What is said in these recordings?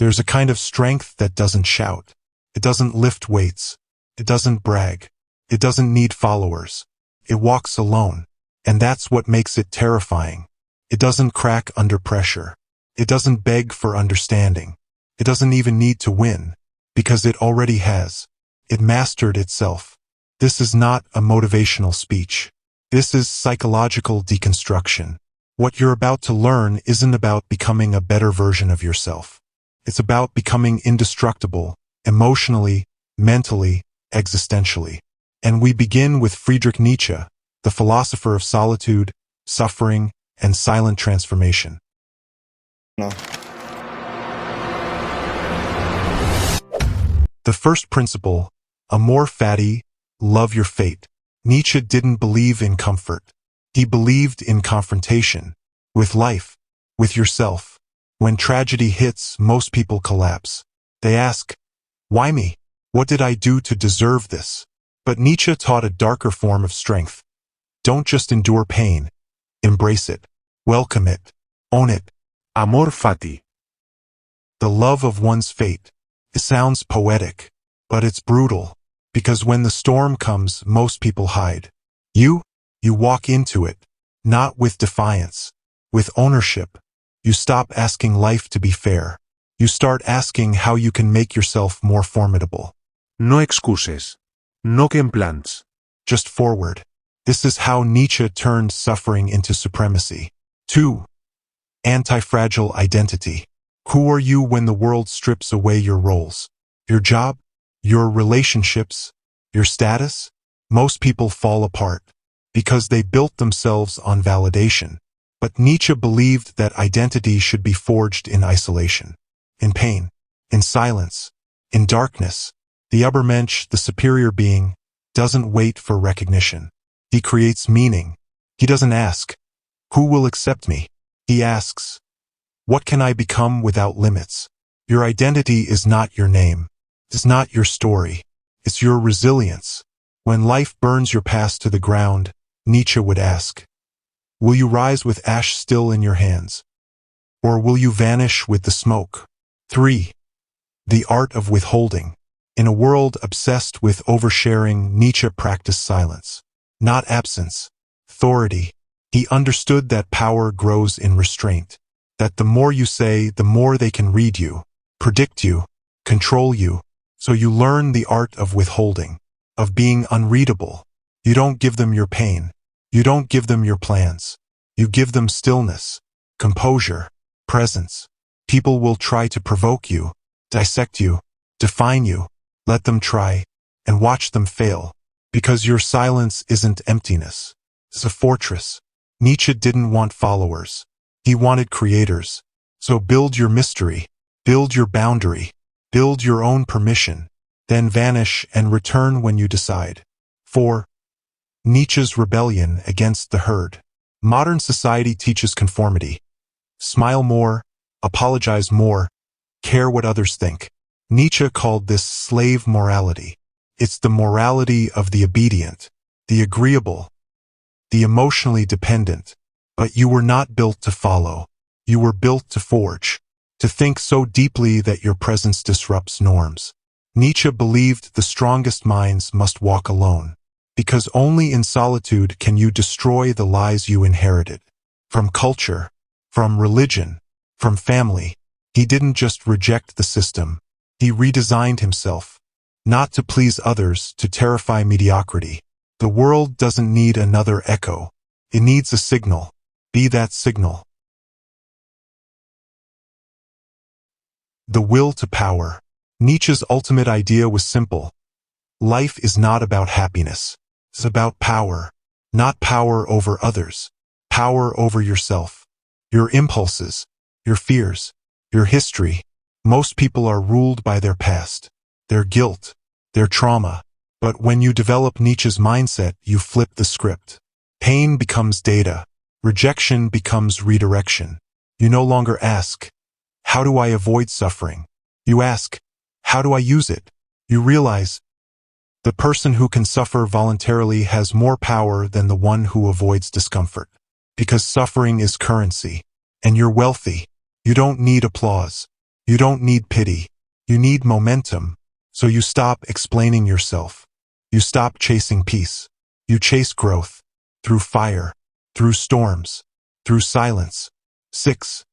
There's a kind of strength that doesn't shout. It doesn't lift weights. It doesn't brag. It doesn't need followers. It walks alone. And that's what makes it terrifying. It doesn't crack under pressure. It doesn't beg for understanding. It doesn't even need to win, because it already has. It mastered itself. This is not a motivational speech. This is psychological deconstruction. What you're about to learn isn't about becoming a better version of yourself. It's about becoming indestructible, emotionally, mentally, existentially. And we begin with Friedrich Nietzsche, the philosopher of solitude, suffering, and silent transformation. No. The first principle, More Fati, love your fate. Nietzsche didn't believe in comfort. He believed in confrontation, with life, with yourself. When tragedy hits, most people collapse. They ask, why me? What did I do to deserve this? But Nietzsche taught a darker form of strength. Don't just endure pain. Embrace it. Welcome it. Own it. More Fati. The love of one's fate. It sounds poetic, but it's brutal, because when the storm comes, most people hide. You walk into it, not with defiance, with ownership. You stop asking life to be fair. You start asking how you can make yourself more formidable. No excuses. No game plans. Just forward. This is how Nietzsche turned suffering into supremacy. 2. Antifragile identity. Who are you when the world strips away your roles? Your job? Your relationships? Your status? Most people fall apart because they built themselves on validation. But Nietzsche believed that identity should be forged in isolation, in pain, in silence, in darkness. The Übermensch, the superior being, doesn't wait for recognition. He creates meaning. He doesn't ask, who will accept me? He asks, what can I become without limits? Your identity is not your name. It's not your story. It's your resilience. When life burns your past to the ground, Nietzsche would ask, will you rise with ash still in your hands? Or will you vanish with the smoke? 3. The art of withholding. In a world obsessed with oversharing, Nietzsche practiced silence, not absence, authority. He understood that power grows in restraint, that the more you say, the more they can read you, predict you, control you. So you learn the art of withholding, of being unreadable. You don't give them your pain. You don't give them your plans. You give them stillness, composure, presence. People will try to provoke you, dissect you, define you. Let them try, and watch them fail, because your silence isn't emptiness. It's a fortress. Nietzsche didn't want followers. He wanted creators. So build your mystery, build your boundary, build your own permission, then vanish and return when you decide. 4. Nietzsche's rebellion against the herd. Modern society teaches conformity. Smile more, apologize more, care what others think. Nietzsche called this slave morality. It's the morality of the obedient, the agreeable, the emotionally dependent. But you were not built to follow. You were built to forge, to think so deeply that your presence disrupts norms. Nietzsche believed the strongest minds must walk alone, because only in solitude can you destroy the lies you inherited. From culture, from religion, from family. He didn't just reject the system. He redesigned himself, not to please others, to terrify mediocrity. The world doesn't need another echo. It needs a signal. Be that signal. The will to power. Nietzsche's ultimate idea was simple. Life is not about happiness. It's about power. Not power over others. Power over yourself. Your impulses. Your fears. Your history. Most people are ruled by their past, their guilt, their trauma. But when you develop Nietzsche's mindset, you flip the script. Pain becomes data. Rejection becomes redirection. You no longer ask, how do I avoid suffering? You ask, how do I use it? You realize, the person who can suffer voluntarily has more power than the one who avoids discomfort. Because suffering is currency. And you're wealthy. You don't need applause. You don't need pity. You need momentum. So you stop explaining yourself. You stop chasing peace. You chase growth. Through fire. Through storms. Through silence. 6.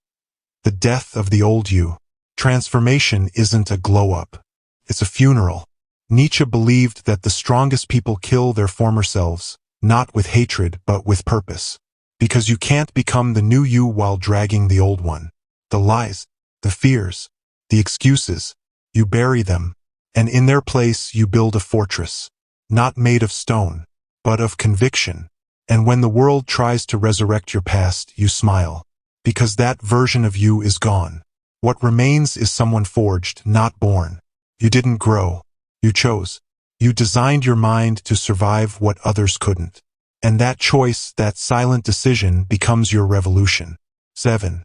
The death of the old you. Transformation isn't a glow-up. It's a funeral. Nietzsche believed that the strongest people kill their former selves, not with hatred but with purpose. Because you can't become the new you while dragging the old one. The lies, the fears, the excuses, you bury them, and in their place you build a fortress, not made of stone, but of conviction. And when the world tries to resurrect your past, you smile, because that version of you is gone. What remains is someone forged, not born. You didn't grow. You chose. You designed your mind to survive what others couldn't. And that choice, that silent decision, becomes your revolution. 7.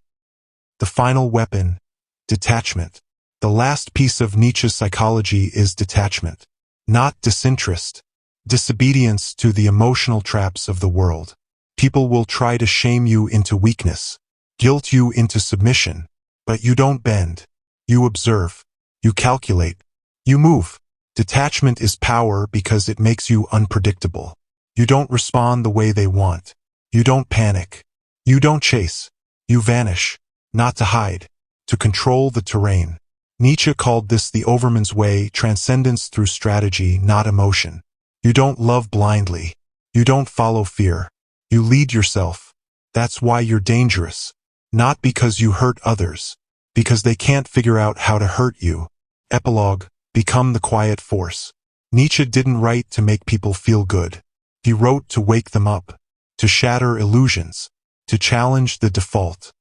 The final weapon, detachment. The last piece of Nietzsche's psychology is detachment. Not disinterest. Disobedience to the emotional traps of the world. People will try to shame you into weakness, guilt you into submission, but you don't bend. You observe. You calculate. You move. Detachment is power because it makes you unpredictable. You don't respond the way they want. You don't panic. You don't chase. You vanish. Not to hide. To control the terrain. Nietzsche called this the overman's way, transcendence through strategy, not emotion. You don't love blindly. You don't follow fear. You lead yourself. That's why you're dangerous. Not because you hurt others. Because they can't figure out how to hurt you. Epilogue. Become the quiet force. Nietzsche didn't write to make people feel good. He wrote to wake them up, to shatter illusions, to challenge the default.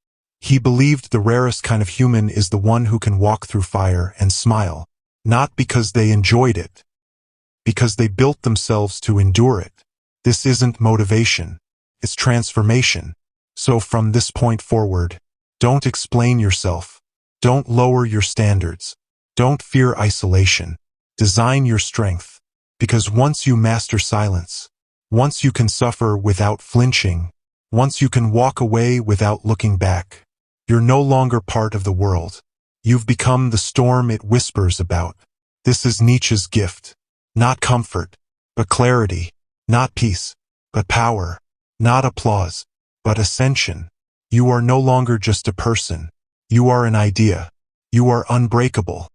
He believed the rarest kind of human is the one who can walk through fire and smile, not because they enjoyed it, because they built themselves to endure it. This isn't motivation, it's transformation. So from this point forward, don't explain yourself. Don't lower your standards. Don't fear isolation. Design your strength. Because once you master silence, once you can suffer without flinching, once you can walk away without looking back, you're no longer part of the world. You've become the storm it whispers about. This is Nietzsche's gift. Not comfort, but clarity. Not peace, but power. Not applause, but ascension. You are no longer just a person. You are an idea. You are unbreakable.